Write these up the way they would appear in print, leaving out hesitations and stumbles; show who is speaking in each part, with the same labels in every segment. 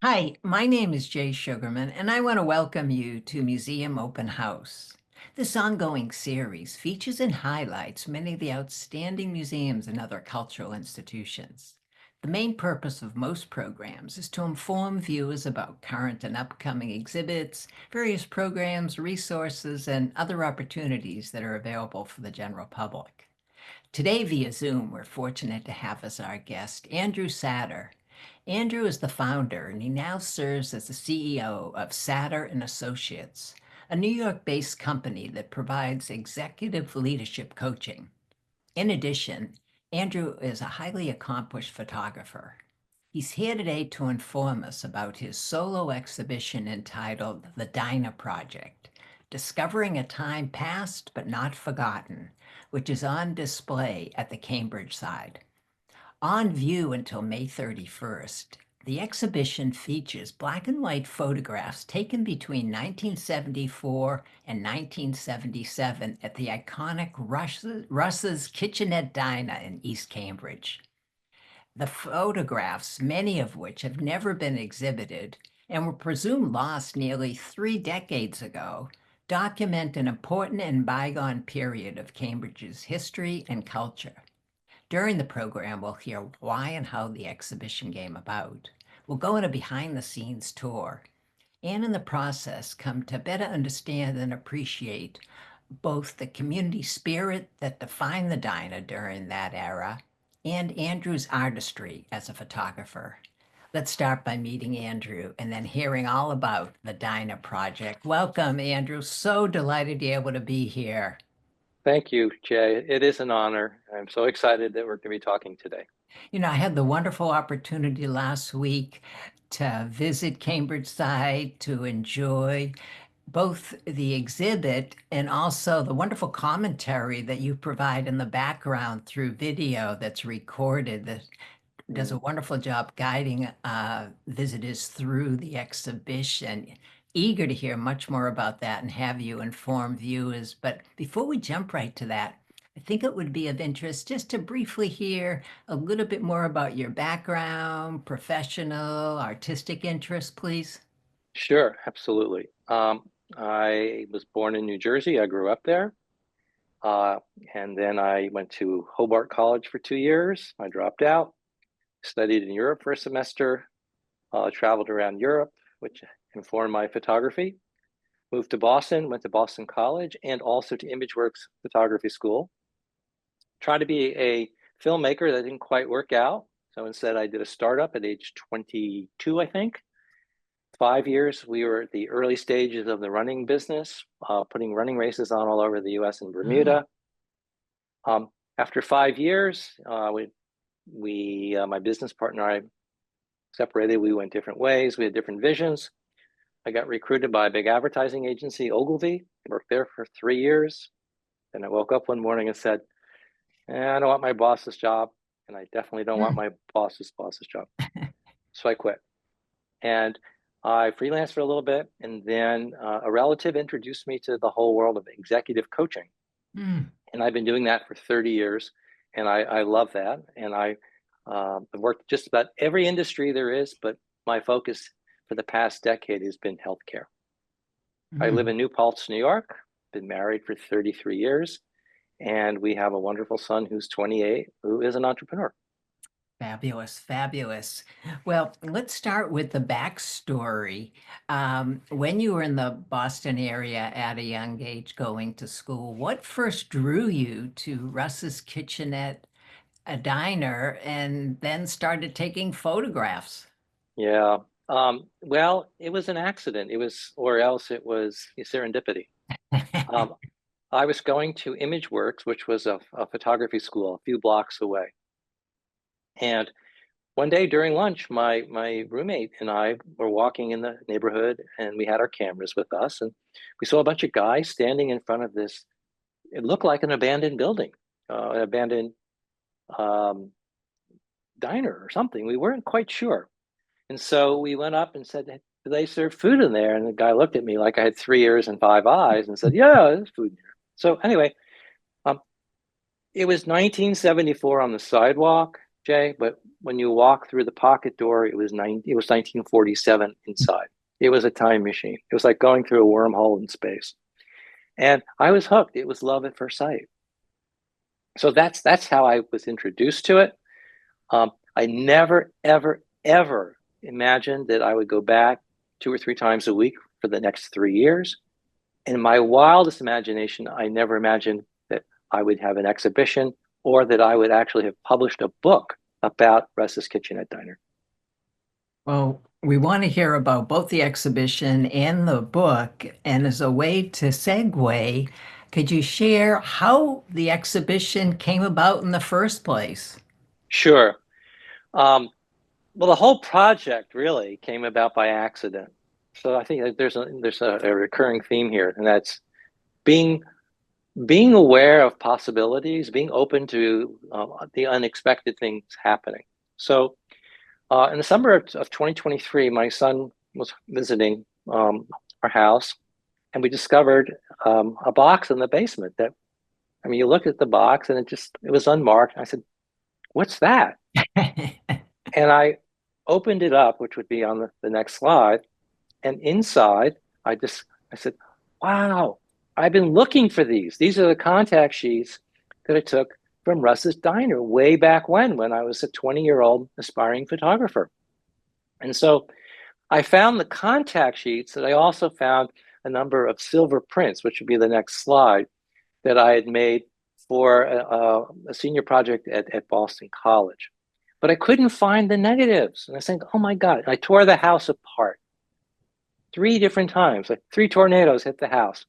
Speaker 1: Hi, my name is Jay Sugarman, and I want to welcome you to Museum Open House. This ongoing series features and highlights many of the outstanding museums and other cultural institutions. The main purpose of most programs is to inform viewers about current and upcoming exhibits, various programs, resources, and other opportunities that are available for the general public. Today, via Zoom, we're fortunate to have as our guest Andrew Satter. Andrew is the founder, and he now serves as the CEO of Satter and Associates, a New York-based company that provides executive leadership coaching. In addition, Andrew is a highly accomplished photographer. He's here today to inform us about his solo exhibition entitled The Dinah Project, Discovering a Time Past but Not Forgotten, which is on display at the CambridgeSide. On view until May 31st, the exhibition features black and white photographs taken between 1974 and 1977 at the iconic Russ's Kitchenette Diner in East Cambridge. The photographs, many of which have never been exhibited and were presumed lost nearly 3 decades ago, document an important and bygone period of Cambridge's history and culture. During the program, we'll hear why and how the exhibition came about. We'll go on a behind-the-scenes tour, and in the process, come to better understand and appreciate both the community spirit that defined the diner during that era and Andrew's artistry as a photographer. Let's start by meeting Andrew and then hearing all about the Dinah Project. Welcome, Andrew. So delighted to be able to be here.
Speaker 2: Thank you, Jay. It is an honor. I'm so excited that we're going to be talking today.
Speaker 1: I had the wonderful opportunity last week to visit CambridgeSide to enjoy both the exhibit and also the wonderful commentary that you provide in the background through video that's recorded that does a
Speaker 2: Mm,
Speaker 1: wonderful job guiding visitors through the exhibition. Eager to hear much more about that and have you inform viewers. But before we jump right to that, I think it would be of interest just to briefly hear a little bit more about your background, professional, artistic interests, please.
Speaker 2: Sure, absolutely. I was born in New Jersey. I grew up there. Uh, and then I went to Hobart College for 2 years. I dropped out, studied in Europe for a semester, traveled around Europe, which informed my photography. Moved to Boston, went to Boston College, and also to ImageWorks Photography School. Tried to be a filmmaker. That didn't quite work out. So instead, I did a startup at age 22, I think. 5 years, we were at the early stages of the running business, putting running races on all over the US and
Speaker 1: Oh,
Speaker 2: Bermuda. Um, After 5 years, my business partner and I separated. We went different ways. We had different visions. I got recruited by a big advertising agency, Ogilvy. Worked there for 3 years. Then I woke up one morning and said, I don't want my boss's job, and I definitely don't want
Speaker 1: hmm.
Speaker 2: my boss's job. So I quit. And I freelanced for a little bit, and then a relative introduced me to the whole world of executive coaching.
Speaker 1: Hmm.
Speaker 2: And I've been doing that for 30 years, and I love that. And I've worked just about every industry there is, but my focus for the past decade has been healthcare. I live
Speaker 1: Hmm.
Speaker 2: in New Paltz, New York, been married for 33 years, and we have a wonderful son who's 28, who is an entrepreneur.
Speaker 1: Fabulous, fabulous. Well, let's start with the backstory. When you were in the Boston area at a young age going to school, what first drew you to Russ's Kitchenette, a diner, and then started taking photographs?
Speaker 2: Yeah. Well, it was an accident. Or else it was serendipity. Um, I was going to ImageWorks, which was a photography school a few blocks away. And one day during lunch, my roommate and I were walking in the neighborhood, and we had our cameras with us, and we saw a bunch of guys standing in front of this. It looked like an abandoned building, an abandoned um, diner or something. We weren't quite sure. And so we went up and said, do they serve food in there? And the guy looked at me like I had 3 ears and 5 eyes and said, yeah, there's food here. So anyway, um, it was 1974 on the sidewalk. Jay, but when you walk through the pocket door, it was 1947 inside. It was a time machine. It was like going through a wormhole in space. And I was hooked. It was love at first sight. So that's how I was introduced to it. I never, ever, ever imagined that I would go back 2 or 3 times a week for the next 3 years. In my wildest imagination, I never imagined that I would have an exhibition or that I would actually have published a book about Russ's Kitchenette Diner.
Speaker 1: Well, we want to hear about both the exhibition and the book. And as a way to segue, could you share how the exhibition came about in the first place?
Speaker 2: Sure. Well, the whole project really came about by accident. So I think that there's a recurring theme here, and that's being being aware of possibilities, being open to the unexpected things happening. So in the summer of 2023, my son was visiting our house, and we discovered a box in the basement that, I mean, you look at the box and it was unmarked. I said, "What's that?" And I opened it up, which would be on the next slide. And inside, I said, "Wow, I've been looking for these. These are the contact sheets that I took from Russ's Diner way back when I was a 20-year-old aspiring photographer." And so I found the contact sheets, that I also found a number of silver prints, which would be the next slide, that I had made for a senior project at Boston College. But I couldn't find the negatives. And I said, "Oh my God." I tore the house apart 3 different times, like 3 tornadoes hit the house.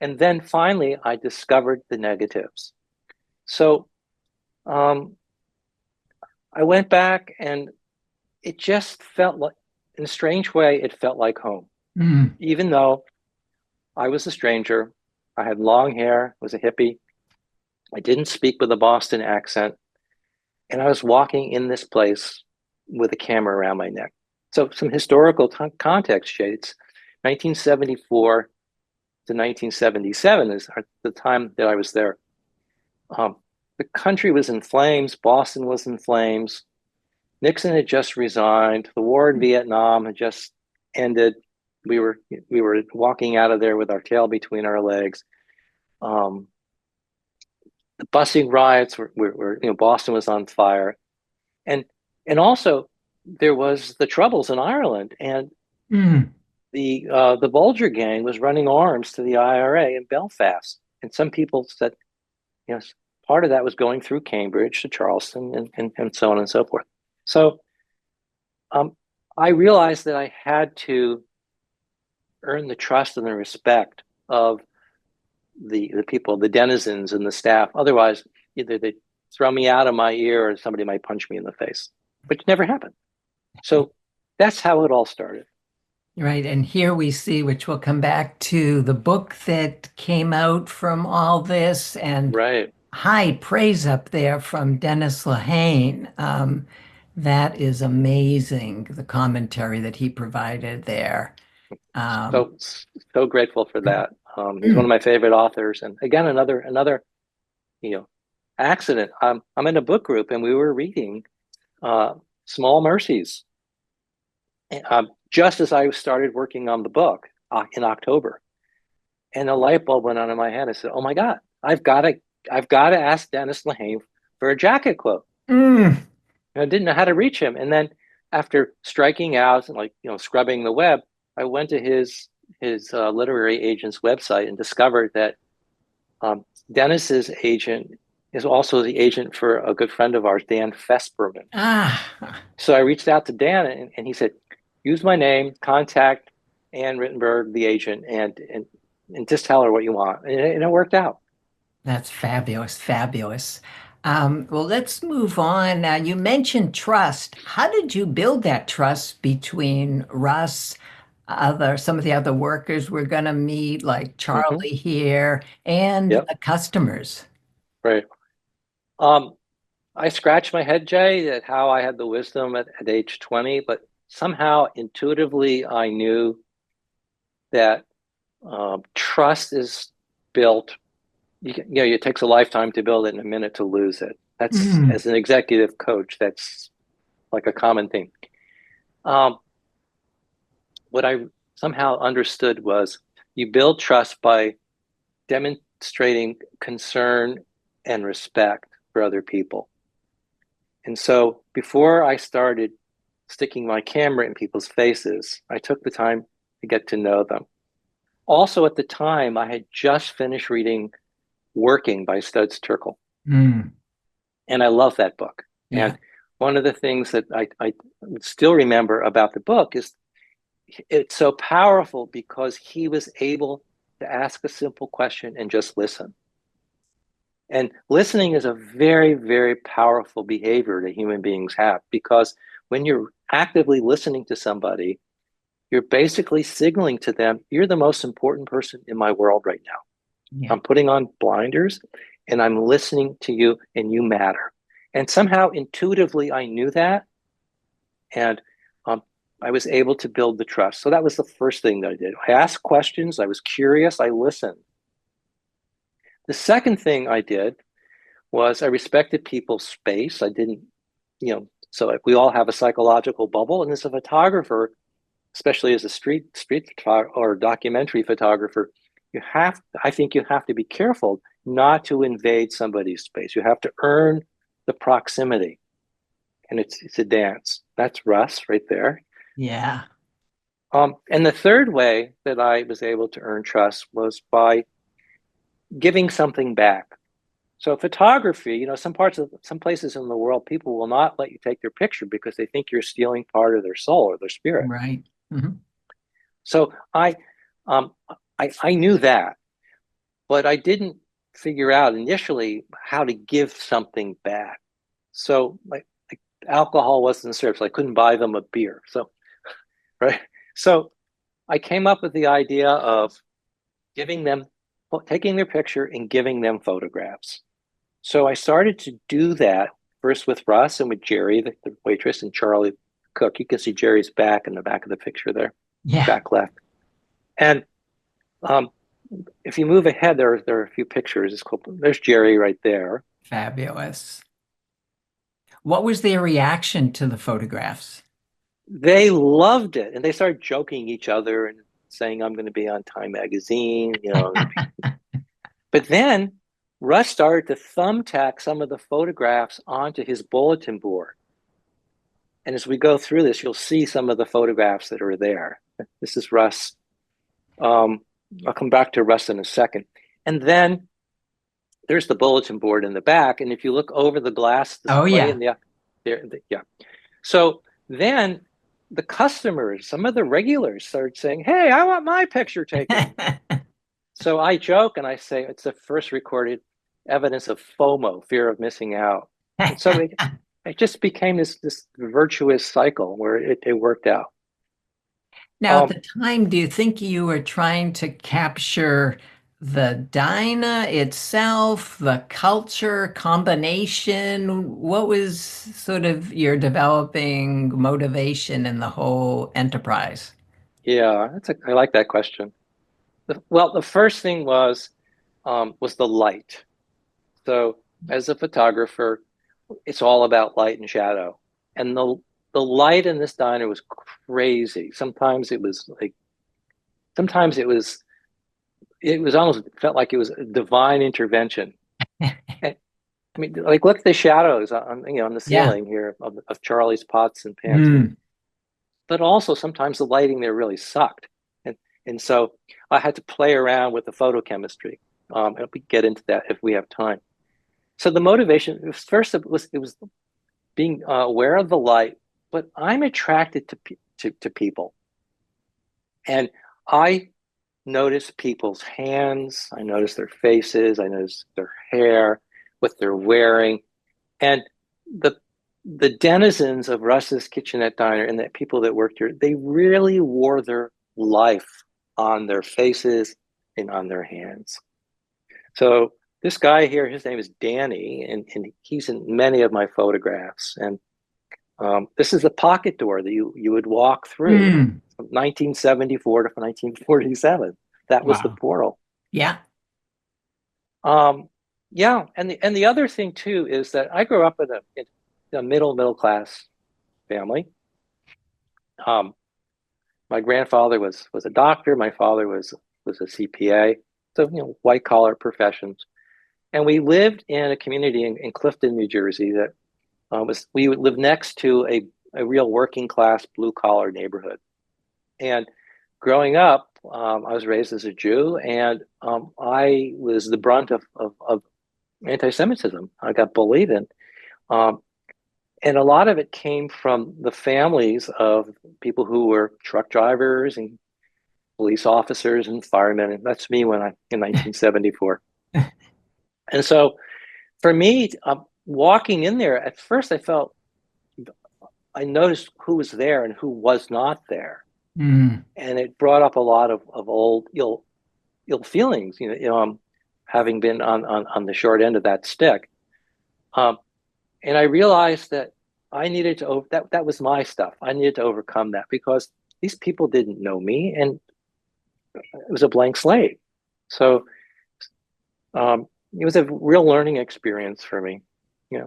Speaker 2: And then finally, I discovered the negatives. So I went back, and it just felt like, in a strange way, it felt like home.
Speaker 1: Mm.
Speaker 2: Even though I was a stranger, I had long hair, was a hippie, I didn't speak with a Boston accent, and I was walking in this place with a camera around my neck. So some historical context shades. 1974 to 1977 is the time that I was there. The country was in flames. Boston was in flames. Nixon had just resigned. The war in Vietnam had just ended. We were walking out of there with our tail between our legs. The busing riots were Boston was on fire, and also there was the troubles in Ireland, and
Speaker 1: Mm.
Speaker 2: the Bulger gang was running arms to the IRA in Belfast. And some people said, yes, part of that was going through Cambridge to Charleston, and so on and so forth. So I realized that I had to earn the trust and the respect of the people, the denizens and the staff. Otherwise, either they'd throw me out of my ear or somebody might punch me in the face, which never happened. So that's how it all started.
Speaker 1: Right. And here we see, which we'll come back to, the book that came out from all this, and
Speaker 2: Right.
Speaker 1: high praise up there from Dennis Lehane. That is amazing, the commentary that he provided there. Um,
Speaker 2: So so grateful for that. He's one of my favorite authors, and again, another you know accident. I'm in a book group, and we were reading Small Mercies, just as I started working on the book in October, and a light bulb went on in my head. I said, "Oh my God, I've got to ask Dennis Lehane for a jacket quote."
Speaker 1: mm,
Speaker 2: And I didn't know how to reach him, and then after striking out and scrubbing the web, I went to his literary agent's website and discovered that Dennis's agent is also the agent for a good friend of ours, Dan Fesperman.
Speaker 1: ah,
Speaker 2: So I reached out to Dan, and he said, "Use my name, contact Ann Rittenberg, the agent, and just tell her what you want." And it worked out.
Speaker 1: that's fabulous, fabulous. Well, let's move on. Now, you mentioned trust. How did you build that trust between Russ, some of the other workers we're going to meet, like
Speaker 2: Mm-hmm.
Speaker 1: Charlie here, and
Speaker 2: Yep.
Speaker 1: the customers?
Speaker 2: Right. Um, I scratched my head, Jay, at how I had the wisdom at age 20, but somehow intuitively I knew that trust is built. It takes a lifetime to build it and a minute to lose it. That's,
Speaker 1: Mm.
Speaker 2: as an executive coach, that's like a common thing. Um, what I somehow understood was you build trust by demonstrating concern and respect for other people. And so before I started sticking my camera in people's faces, I took the time to get to know them. Also, at the time, I had just finished reading Working by Studs Terkel,
Speaker 1: Mm.
Speaker 2: and I love that book.
Speaker 1: Yeah.
Speaker 2: And one of the things that I still remember about the book is it's so powerful because he was able to ask a simple question and just listen. And listening is a very, very powerful behavior that human beings have because when you're actively listening to somebody, you're basically signaling to them, you're the most important person in my world right now.
Speaker 1: Yeah.
Speaker 2: I'm putting on blinders and I'm listening to you and you matter. And somehow intuitively, I knew that. And um, I was able to build the trust. So that was the first thing that I did. I asked questions. I was curious. I listened. The second thing I did was I respected people's space. I didn't, so we all have a psychological bubble. And as a photographer, especially as a street or documentary photographer, I think you have to be careful not to invade somebody's space. You have to earn the proximity, and it's a dance. That's Russ right there.
Speaker 1: Yeah.
Speaker 2: And the third way that I was able to earn trust was by giving something back. So photography, some places in the world, people will not let you take their picture because they think you're stealing part of their soul or their spirit.
Speaker 1: Right. Mhm.
Speaker 2: So um, I knew that, but I didn't figure out initially how to give something back. So like alcohol wasn't served, so I couldn't buy them a beer. So right, so I came up with the idea of giving them, taking their picture and giving them photographs. So I started to do that first with Russ and with Jerry, the waitress, and Charlie cook. You can see Jerry's back in the back of the picture there,
Speaker 1: Yeah.
Speaker 2: back left. And um, if you move ahead, there are a few pictures. It's cool. There's Jerry right there.
Speaker 1: Fabulous. What was their reaction to the photographs?
Speaker 2: They loved it, and they started joking each other and saying, "I'm going to be on Time Magazine," But then Russ started to thumbtack some of the photographs onto his bulletin board. And as we go through this, you'll see some of the photographs that are there. This is Russ. Um, I'll come back to Russ in a second. And then there's the bulletin board in the back. And if you look over the glass
Speaker 1: Oh,
Speaker 2: display
Speaker 1: yeah.
Speaker 2: in yeah. So then the customers, some of the regulars started saying, "Hey, I want my picture taken." So I joke and I say it's the first recorded evidence of FOMO, fear of missing out. And so it just became this virtuous cycle where it worked out.
Speaker 1: Now, at
Speaker 2: Um,
Speaker 1: the time, do you think you were trying to capture the diner itself, the culture combination? What was sort of your developing motivation in the whole enterprise?
Speaker 2: yeah, I like that question. Well, the first thing was the light. So as a photographer, it's all about light and shadow. And the light in this diner was crazy. Sometimes it was almost felt like it was a divine intervention. And, I mean, like look at the shadows on the
Speaker 1: Yeah.
Speaker 2: ceiling here of Charlie's pots and pans.
Speaker 1: Mm.
Speaker 2: But also sometimes the lighting there really sucked, and so I had to play around with the photochemistry. And we get into that if we have time. So the motivation first it was being aware of the light, but I'm attracted to people, and I notice people's hands, I notice their faces, I notice their hair, what they're wearing, and the the denizens of Russ's Kitchenette Diner and the people that worked here, they really wore their life on their faces and on their hands. So this guy here, his name is Danny, and he's in many of my photographs. And this is the pocket door that you would walk through
Speaker 1: Mm.
Speaker 2: from 1974 to 1947. That was the
Speaker 1: Wow.
Speaker 2: portal.
Speaker 1: Yeah.
Speaker 2: Um, yeah, and the other thing too is that I grew up in a middle class family. Um, my grandfather was a doctor. My father was a CPA. So white collar professions. And we lived in a community in Clifton, New Jersey that was we lived next to a real working class blue collar neighborhood. And growing up, I was raised as a Jew, and I was the brunt of anti-Semitism. I got bullied, um, and a lot of it came from the families of people who were truck drivers and police officers and firemen. And that's me when I in 1974. And so for me, walking in there, at first I noticed who was there and who was not there.
Speaker 1: Mm.
Speaker 2: And it brought up a lot of old ill feelings, having been on the short end of that stick. Um, and I realized that I needed to that was my stuff. I needed to overcome that because these people didn't know me and it was a blank slate. So it was a real learning experience for me. Yeah.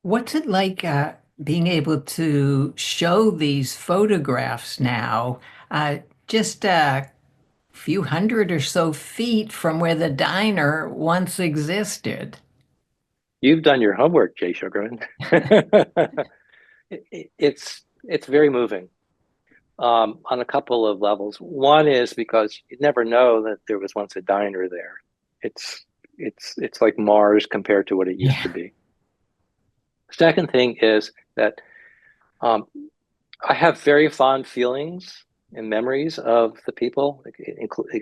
Speaker 1: What's it like being able to show these photographs now, uh, just a few hundred or so feet from where the diner once existed?
Speaker 2: You've done your homework, Jay Sugarman. It's very moving on a couple of levels. One is because you never know that there was once a diner there. It's it's like Mars compared to what it used
Speaker 1: Yeah.
Speaker 2: to be. Second thing is that um, I have very fond feelings and memories of the people,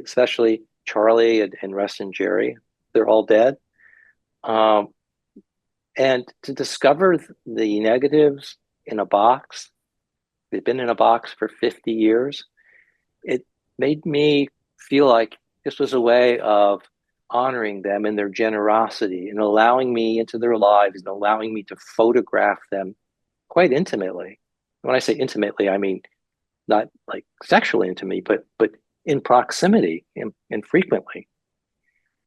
Speaker 2: especially Charlie and Russ and Jerry. They're all dead. Um, and to discover the negatives in a box, they've been in a box for 50 years, it made me feel like this was a way of honoring them and their generosity and allowing me into their lives and allowing me to photograph them quite intimately. When I say intimately, I mean not like sexually intimately, but in proximity and frequently.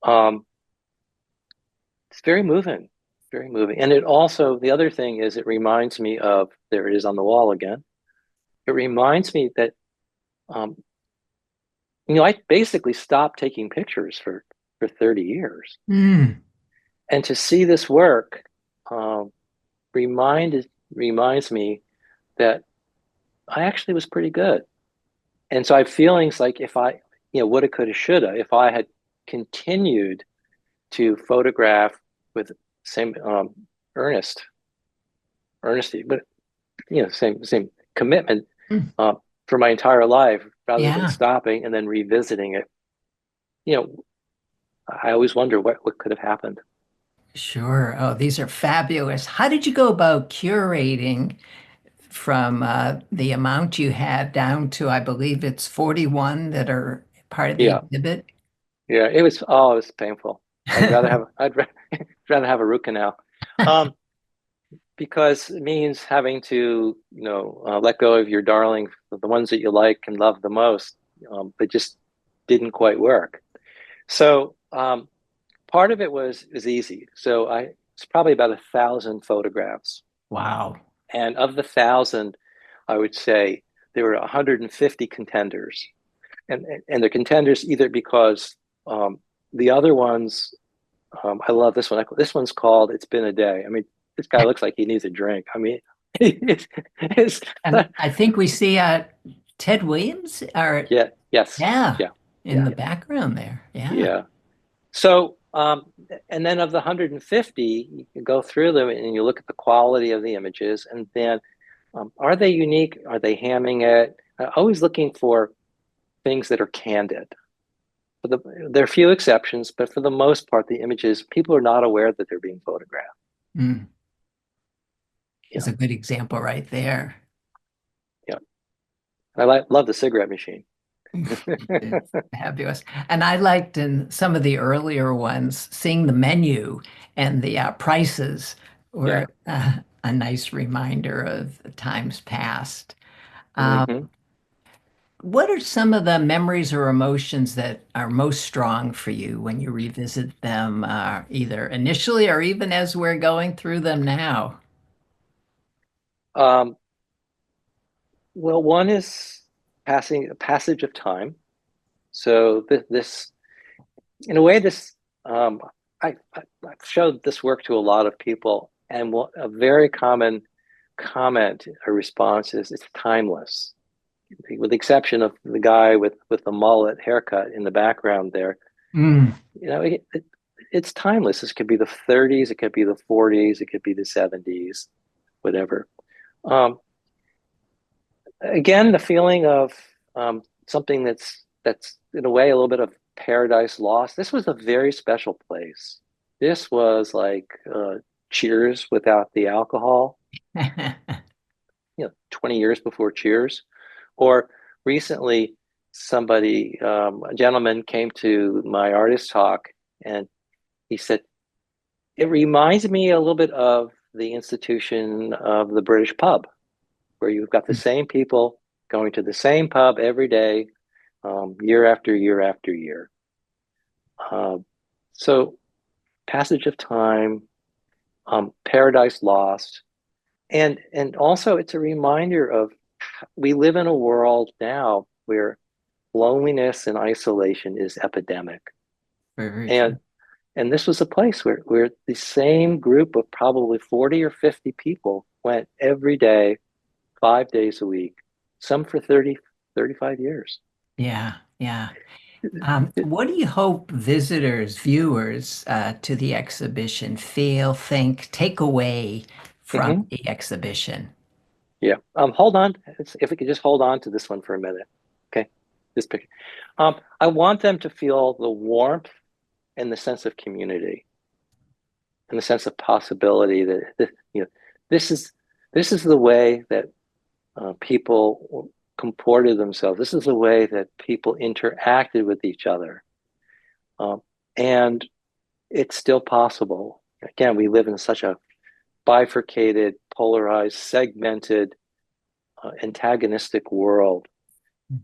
Speaker 2: Um, it's very moving, very moving. And it also, the other thing is, it reminds me of, there it is on the wall again. It reminds me that, um, I basically stopped taking pictures for 30 years.
Speaker 1: Mm.
Speaker 2: And to see this work um, reminds me that I actually was pretty good. And so I have feelings like if I, woulda, coulda, shoulda, if I had continued to photograph with same earnest, earnesty, but same commitment
Speaker 1: Mm.
Speaker 2: uh, for my entire life, rather than
Speaker 1: Yeah.
Speaker 2: stopping and then revisiting it. You know, I always wonder what could have happened.
Speaker 1: Sure. Oh, these are fabulous. How did you go about curating from the amount you had down to, I believe it's 41 that are part of the
Speaker 2: Yeah,
Speaker 1: exhibit?
Speaker 2: yeah. It was painful. Rather have a root canal. Um, because it means having to, let go of your darling, the ones that you like and love the most, but just didn't quite work. So part of it was easy. So it's probably about 1,000 photographs,
Speaker 1: Wow.
Speaker 2: and of the 1,000, I would say there were 150 contenders, and the contenders either because the other ones, I love this one. This one's called "It's Been a Day." I mean, this guy looks like he needs a drink. I mean, it's, it's
Speaker 1: And I think we see Ted Williams, or
Speaker 2: yeah, yes,
Speaker 1: yeah,
Speaker 2: yeah,
Speaker 1: in
Speaker 2: yeah,
Speaker 1: the background there. Yeah.
Speaker 2: yeah. So, and then of the 150, you can go through them and you look at the quality of the images, and then are they unique? Are they hamming it? Always looking for things that are candid. There are a few exceptions, but for the most part, the images, people are not aware that they're being photographed.
Speaker 1: Mm. Is
Speaker 2: Yeah,
Speaker 1: a good example right there.
Speaker 2: yeah. Love the cigarette machine.
Speaker 1: It's fabulous. And I liked in some of the earlier ones, seeing the menu and the prices
Speaker 2: Yeah.
Speaker 1: were a nice reminder of the times past. Um,
Speaker 2: Hmm.
Speaker 1: what are some of the memories or emotions that are most strong for you when you revisit them, either initially or even as we're going through them now?
Speaker 2: Um, well, one is passage of time. So this, in a way, this I've showed this work to a lot of people, and a very common comment or response is it's timeless, with the exception of the guy with the mullet haircut in the background there.
Speaker 1: Mm.
Speaker 2: It's timeless. This could be the 30s, it could be the 40s, it could be the 70s, whatever. Um, Again, the feeling of something that's in a way a little bit of paradise lost. This was a very special place. This was like Cheers without the alcohol, 20 years before Cheers. Or recently, a gentleman came to my artist talk and he said, it reminds me a little bit of the institution of the British pub, where you've got the same people going to the same pub every day, year after year after year. Uh, so, passage of time, paradise lost, and also it's a reminder of we live in a world now where loneliness and isolation is epidemic,
Speaker 1: Very
Speaker 2: and
Speaker 1: true.
Speaker 2: and this was a place where the same group of probably 40 or 50 people went every day, 5 days a week, some for 30, 35 years.
Speaker 1: Yeah, yeah. What do you hope visitors, viewers, to the exhibition feel, think, take away from
Speaker 2: Mhm.
Speaker 1: the exhibition?
Speaker 2: Yeah. Hold on. If we could just hold on to this one for a minute. Okay. This picture. I want them to feel the warmth and the sense of community and the sense of possibility that this is this is the way that people comported themselves. This is the way that people interacted with each other. Um, and it's still possible. Again, we live in such a bifurcated, polarized, segmented, antagonistic world.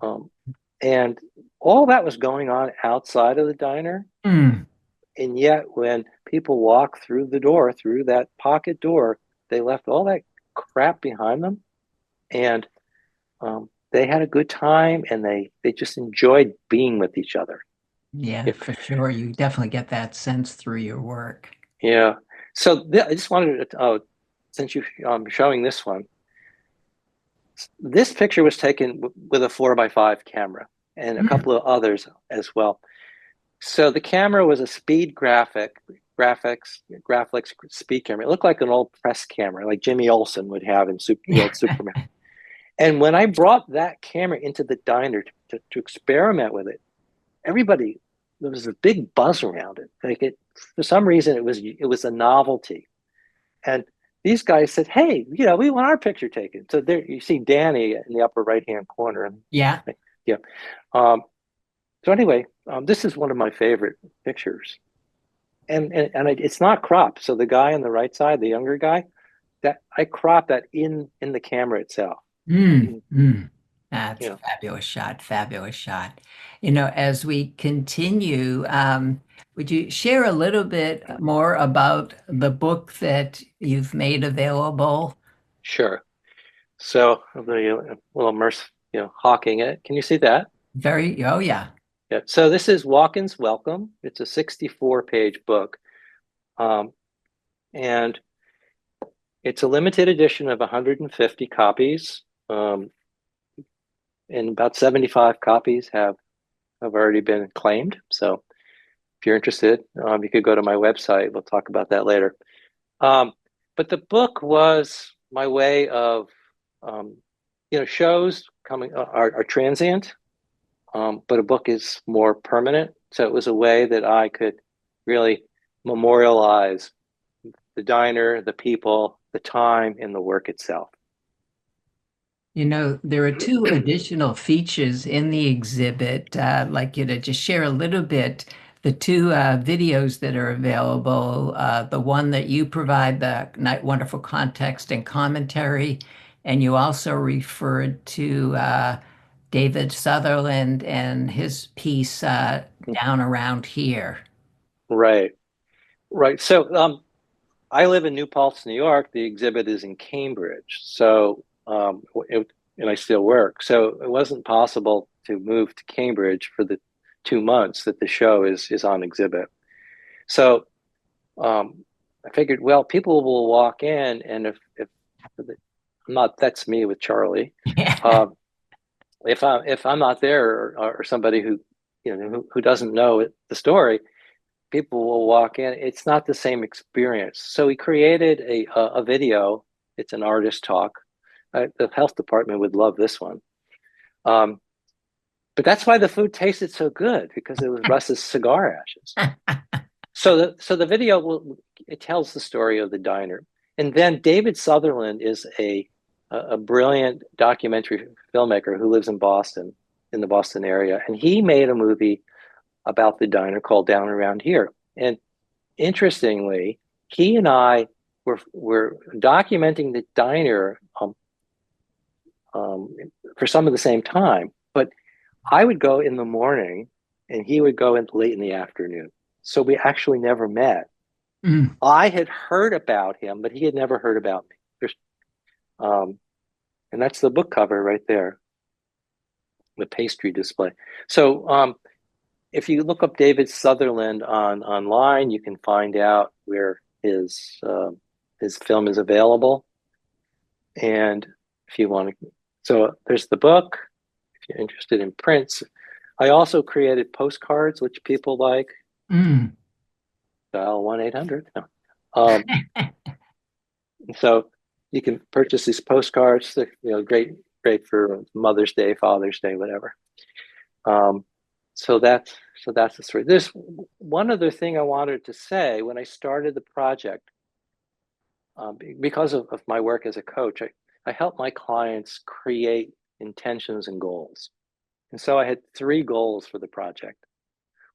Speaker 2: Um, and all that was going on outside of the diner.
Speaker 1: Mm.
Speaker 2: And yet, when people walk through the door, through that pocket door, they left all that crap behind them. And they had a good time and they just enjoyed being with each other.
Speaker 1: Yeah,
Speaker 2: Yeah.
Speaker 1: for sure. You definitely get that sense through your work.
Speaker 2: Yeah. So I just wanted to, since you showing this one, this picture was taken with a 4x5 camera and a
Speaker 1: Mm.
Speaker 2: couple of others as well. So the camera was a speed graphics speed camera. It looked like an old press camera, like Jimmy Olsen would have in the
Speaker 1: Yeah.
Speaker 2: old Superman. And when I brought that camera into the diner to experiment with it, everybody there was a big buzz around it. For some reason it was a novelty. And these guys said, "Hey, we want our picture taken." So there you see Danny in the upper right hand corner, and
Speaker 1: Yeah.
Speaker 2: yeah. Um, so anyway, this is one of my favorite pictures, and it's not cropped. So the guy on the right side, the younger guy, that I cropped that in the camera itself.
Speaker 1: Mm.
Speaker 2: Mm,
Speaker 1: Mm. That's
Speaker 2: You
Speaker 1: a
Speaker 2: know,
Speaker 1: fabulous shot. Fabulous shot. As we continue, would you share a little bit more about the book that you've made available?
Speaker 2: sure. So the little immerse, hawking it. Can you see that?
Speaker 1: Oh yeah.
Speaker 2: Yeah. So this is Walk-ins Welcome. It's a 64-page book. Um, and it's a limited edition of 150 copies. And about 75 copies have already been claimed. So if you're interested, you could go to my website. We'll talk about that later. Um, but the book was my way of, um, shows coming are transient, but a book is more permanent. So it was a way that I could really memorialize the diner, the people, the time, and the work itself.
Speaker 1: There are two additional features in the exhibit. I'd like you to just share a little bit the two videos that are available. The one that you provide the wonderful context and commentary, and you also referred to David Sutherland and his piece Down Around Here.
Speaker 2: Right, right. So I live in New Paltz, New York. The exhibit is in Cambridge. And I still work. So it wasn't possible to move to Cambridge for the 2 months that the show is on exhibit. So I figured, well, people will walk in, and if I'm not, that's me with Charlie.
Speaker 1: Yeah.
Speaker 2: Um, if I'm not there, or somebody who who doesn't know the story, people will walk in. It's not the same experience. So we created a video. It's an artist talk. The health department would love this one. Um, but that's why the food tasted so good, because it was Russ's cigar ashes. So the video it tells the story of the diner, and then David Sutherland is a brilliant documentary filmmaker who lives in Boston, in the Boston area, and he made a movie about the diner called Down Around Here. And interestingly, he and I were documenting the diner um, for some of the same time, but I would go in the morning and he would go in late in the afternoon. So we actually never met.
Speaker 1: Mm.
Speaker 2: I had heard about him, but he had never heard about me. Um, and that's the book cover right there, the pastry display. So if you look up David Sutherland online, you can find out where his film is available. And if you want to, so there's the book. If you're interested in prints, I also created postcards, which people like.
Speaker 1: Mm.
Speaker 2: Dial 1-800. No. Um, so you can purchase these postcards. Great for Mother's Day, Father's Day, whatever. Um, so that's the story. There's one other thing I wanted to say. When I started the project, because of my work as a coach, I help my clients create intentions and goals. And so I had 3 goals for the project.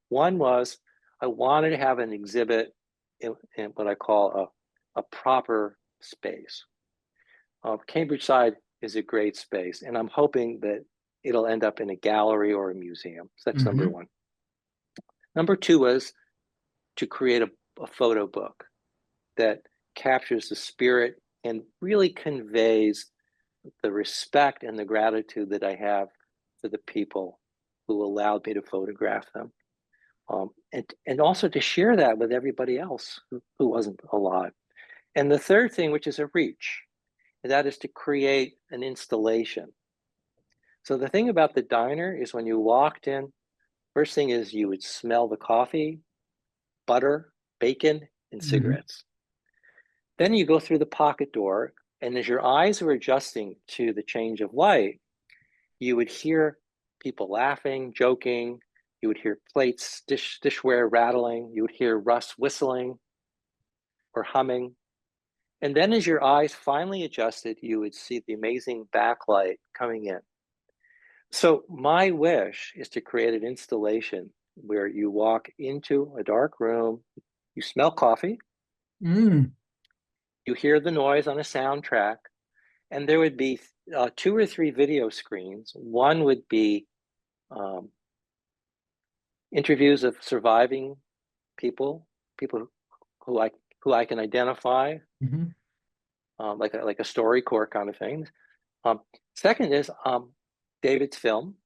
Speaker 2: One was I wanted to have an exhibit in what I call a proper space. CambridgeSide is a great space, and I'm hoping that it'll end up in a gallery or a museum. So that's number
Speaker 1: Mhm.
Speaker 2: one. Number two was to create a photo book that captures the spirit and really conveys the respect and the gratitude that I have for the people who allowed me to photograph them. And also to share that with everybody else who wasn't alive. And the third thing, which is a reach, and that is to create an installation. So the thing about the diner is when you walked in, first thing is you would smell the coffee, butter, bacon, and
Speaker 1: Mhm.
Speaker 2: cigarettes. Then you go through the pocket door, and as your eyes were adjusting to the change of light, you would hear people laughing, joking. You would hear plates, dishware rattling. You would hear Russ whistling or humming. And then as your eyes finally adjusted, you would see the amazing backlight coming in. So my wish is to create an installation where you walk into a dark room, you smell coffee,
Speaker 1: Mm.
Speaker 2: you hear the noise on a soundtrack, and there would be 2 or 3 video screens. One would be um, interviews of surviving people, people who I can identify,
Speaker 1: Mhm.
Speaker 2: like a StoryCorps kind of thing. Um, Second is David's film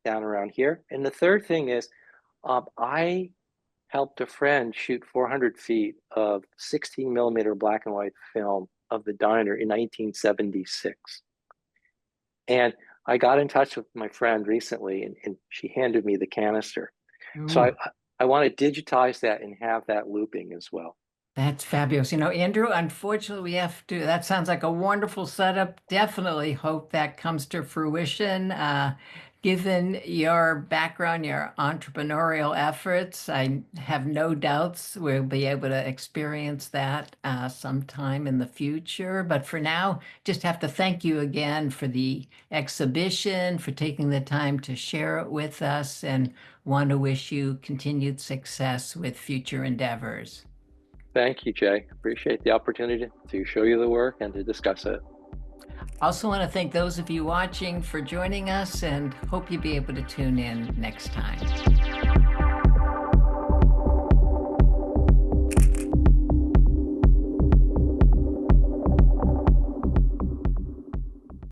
Speaker 2: Down Around Here, and the third thing is I helped a friend shoot 400 feet of 16 millimeter black and white film of the diner in 1976. And I got in touch with my friend recently, and she handed me the canister. So
Speaker 1: Ooh.
Speaker 2: I want to digitize that and have that looping as well.
Speaker 1: That's fabulous. Andrew, unfortunately, we have to, that sounds like a wonderful setup. Definitely hope that comes to fruition. Given your background, your entrepreneurial efforts, I have no doubts we'll be able to experience that sometime in the future. But for now, just have to thank you again for the exhibition, for taking the time to share it with us, and want to wish you continued success with future endeavors.
Speaker 2: Thank you, Jay. Appreciate the opportunity to show you the work and to discuss it.
Speaker 1: Also want to thank those of you watching for joining us and hope you'll be able to tune in next time.